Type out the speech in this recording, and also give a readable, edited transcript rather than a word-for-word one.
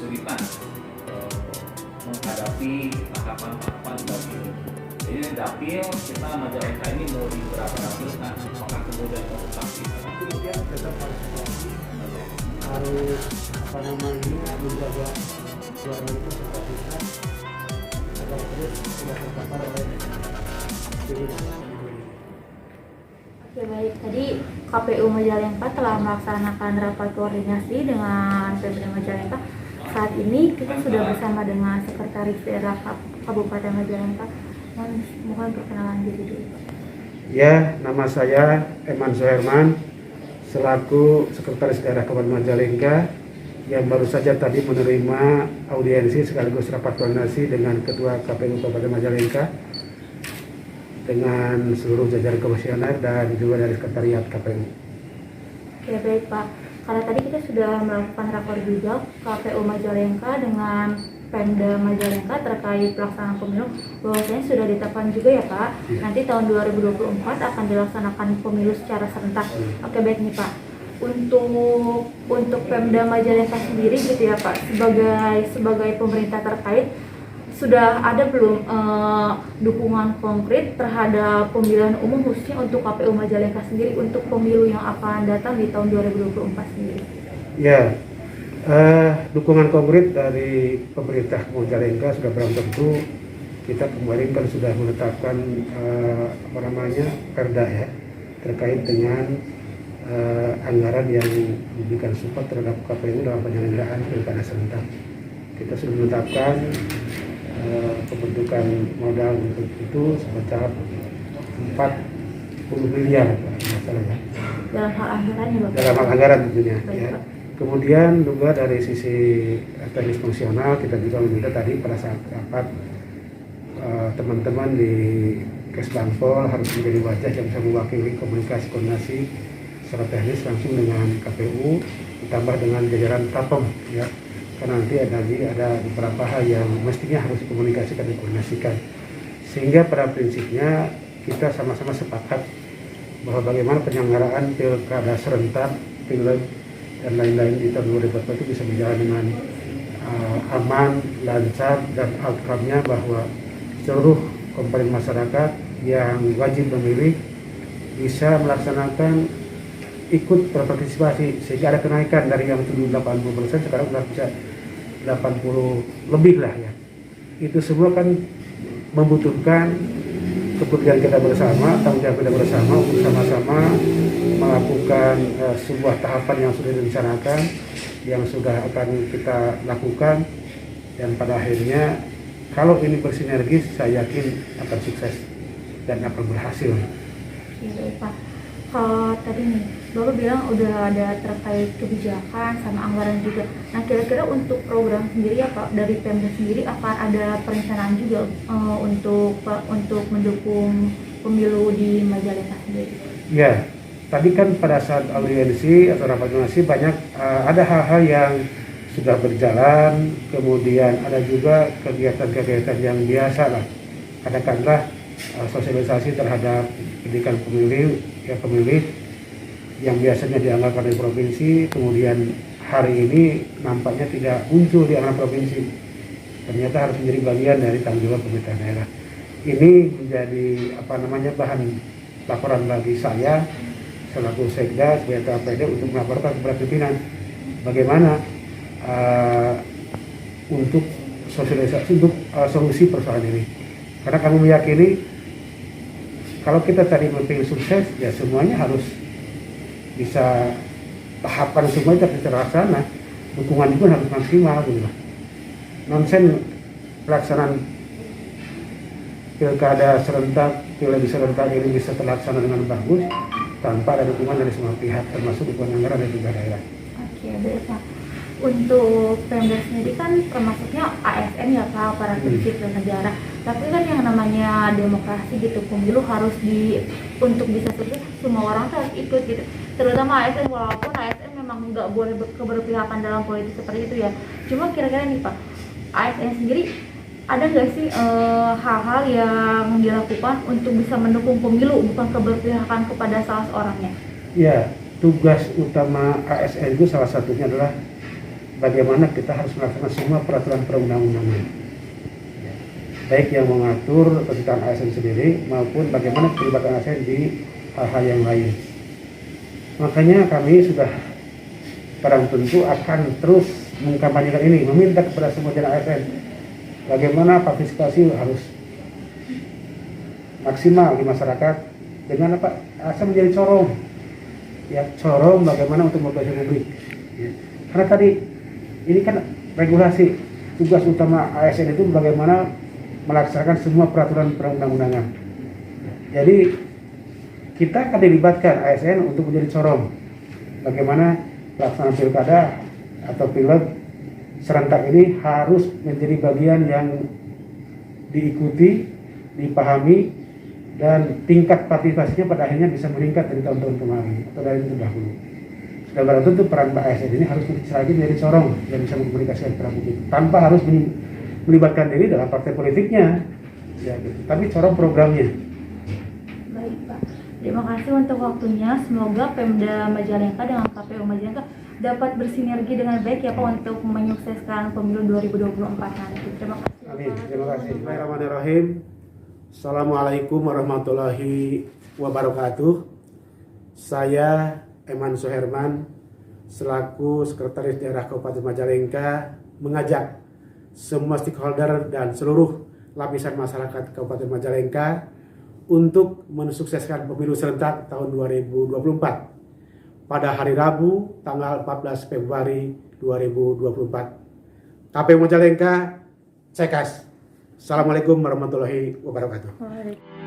kesulitan menghadapi tahapan-tahapan pemilu. Jadi dapil kita Majalengka ini mau di berapa dapil, nah apakah kemudian mau aktif? Kemudian tetap harus menjaga suara itu tetap bisa agar terus tidak terpapar oleh virus. Oke baik, tadi KPU Majalengka telah melaksanakan rapat koordinasi dengan Pemda Majalengka. Saat ini kita sudah bersama dengan Sekretaris Daerah Kabupaten Majalengka. Mohon perkenalan diri dulu. Ya, nama saya Eman Soherman, selaku Sekretaris Daerah Kabupaten Majalengka yang baru saja tadi menerima audiensi sekaligus rapat koordinasi dengan Ketua KPU Kabupaten Majalengka dengan seluruh jajaran komisioner dan juga dari Sekretariat KPU. Oke baik Pak, karena tadi kita sudah melakukan rakor juga KPU Majalengka dengan Pemda Majalengka terkait pelaksanaan pemilu, bahwasanya sudah ditetapkan juga ya Pak, nanti tahun 2024 akan dilaksanakan pemilu secara serentak. Oke baik nih Pak, untuk Pemda Majalengka sendiri gitu ya Pak, sebagai pemerintah terkait, sudah ada belum dukungan konkret terhadap pemilihan umum khususnya untuk KPU Majalengka sendiri untuk pemilu yang akan datang di tahun 2024 sendiri? Ya, dukungan konkret dari pemerintah Majalengka sudah barang tentu. Kita kemarin kan sudah menetapkan perda ya terkait dengan anggaran yang diberikan support terhadap KPU dalam penyelenggaraan pilkada serentak. Kita sudah menetapkan pembentukan modal untuk itu sebesar 40 miliar masalahnya. Dalam hal anggaran ya Bapak? Dalam hal anggaran tentunya. Baik, Ya. Pak. Kemudian juga dari sisi teknis fungsional kita juga meminta tadi pada saat rapat teman-teman di Kesbangpol harus menjadi wajah yang bisa mewakili komunikasi koordinasi secara teknis langsung dengan KPU ditambah dengan jajaran Tapem ya. Karena nanti ada beberapa hal yang mestinya harus dikomunikasikan dan dikoordinasikan. Sehingga pada prinsipnya kita sama-sama sepakat bahwa bagaimana penyelenggaraan pilkada serentak, pileg dan lain-lain di tahun 2024 itu bisa berjalan dengan aman, lancar, dan outcome-nya bahwa seluruh komponen masyarakat yang wajib memilih bisa melaksanakan ikut berpartisipasi sehingga ada kenaikan dari yang 80% sekarang sudah bisa 80 lebih lah ya. Itu semua kan membutuhkan kepentingan kita bersama, tanggung jawab kita bersama untuk sama-sama melakukan sebuah tahapan yang sudah direncanakan, yang sudah akan kita lakukan, dan pada akhirnya kalau ini bersinergis saya yakin akan sukses dan akan berhasil. Iya Pak. Kalau tadi nih, Bapak bilang udah ada terkait kebijakan sama anggaran juga. Nah kira-kira untuk program sendiri ya Pak, dari Pemda sendiri akan ada perencanaan juga untuk mendukung pemilu di Majalengka sendiri? Ya, tadi kan pada saat audiensi atau rapat koordinasi banyak ada hal-hal yang sudah berjalan, kemudian ada juga kegiatan-kegiatan yang biasa lah. Katakanlah sosialisasi terhadap pendidikan pemilih yang biasanya dianggarkan dari provinsi, kemudian hari ini nampaknya tidak muncul di anggaran provinsi. Ternyata harus menjadi bagian dari tanggung jawab pemerintah daerah. Ini menjadi bahan laporan bagi saya selaku Sekda sebagai KPD untuk melaporkan kepada pimpinan bagaimana untuk sosialisasi untuk solusi persoalan ini. Karena kami meyakini kalau kita tadi berpikir sukses, ya semuanya harus bisa tahapan semuanya terlaksana, dukungan pun harus maksimal gitu. Nonsen pelaksanaan pilkada serentak, pilek serentak ini bisa terlaksana dengan bagus tanpa ada dukungan dari semua pihak, termasuk dukungan anggaran dan juga daerah. Oke, baik Pak. Untuk Pemda sendiri kan termasuknya ASN ya Pak, aparatur sipil negara. Tapi kan yang namanya demokrasi gitu, pemilu harus untuk bisa sukses semua orang harus ikut gitu. Terutama ASN, walaupun ASN memang nggak boleh keberpihakan dalam politik seperti itu ya. Cuma kira-kira nih Pak, ASN sendiri ada nggak sih hal-hal yang dilakukan untuk bisa mendukung pemilu, bukan keberpihakan kepada salah seorangnya? Ya, tugas utama ASN itu salah satunya adalah bagaimana kita harus melaksanakan semua peraturan perundang-undangan, ya, baik yang mengatur tentang ASN sendiri maupun bagaimana keterlibatan ASN di hal-hal yang lain. Makanya kami sudah barang tentu akan terus mengkampanyekan ini, meminta kepada semua jajaran ASN bagaimana partisipasi harus maksimal di masyarakat dengan apa, ASN menjadi corong, ya, corong bagaimana untuk mobilisasi publik, ya. Karena tadi ini kan regulasi, tugas utama ASN itu bagaimana melaksanakan semua peraturan perundang-undangan. Jadi kita akan dilibatkan ASN untuk menjadi corong bagaimana pelaksanaan pilkada atau pileg serentak ini harus menjadi bagian yang diikuti, dipahami, dan tingkat partisipasinya pada akhirnya bisa meningkat dari tahun-tahun kemarin atau dari itu dahulu. Dan barang tentu peran ASN ini harus lagi menjadi corong yang bisa mengkomunikasikan kepada publik tanpa harus melibatkan diri dalam partai politiknya, ya, gitu. Tapi corong programnya. Baik Pak, terima kasih untuk waktunya. Semoga Pemda Majalengka dengan KPU Majalengka dapat bersinergi dengan baik ya Pak untuk menyukseskan pemilu 2024 nanti. Terima kasih. Amin. Terima kasih. Bismillahirrahmanirrahim. Assalamualaikum warahmatullahi wabarakatuh. Saya Eman Suherman selaku Sekretaris Daerah Kabupaten Majalengka mengajak semua stakeholder dan seluruh lapisan masyarakat Kabupaten Majalengka untuk mensukseskan pemilu serentak tahun 2024 pada hari Rabu tanggal 14 Februari 2024. KPU Majalengka, Cekas. Assalamualaikum warahmatullahi wabarakatuh. Waalaikumsalam.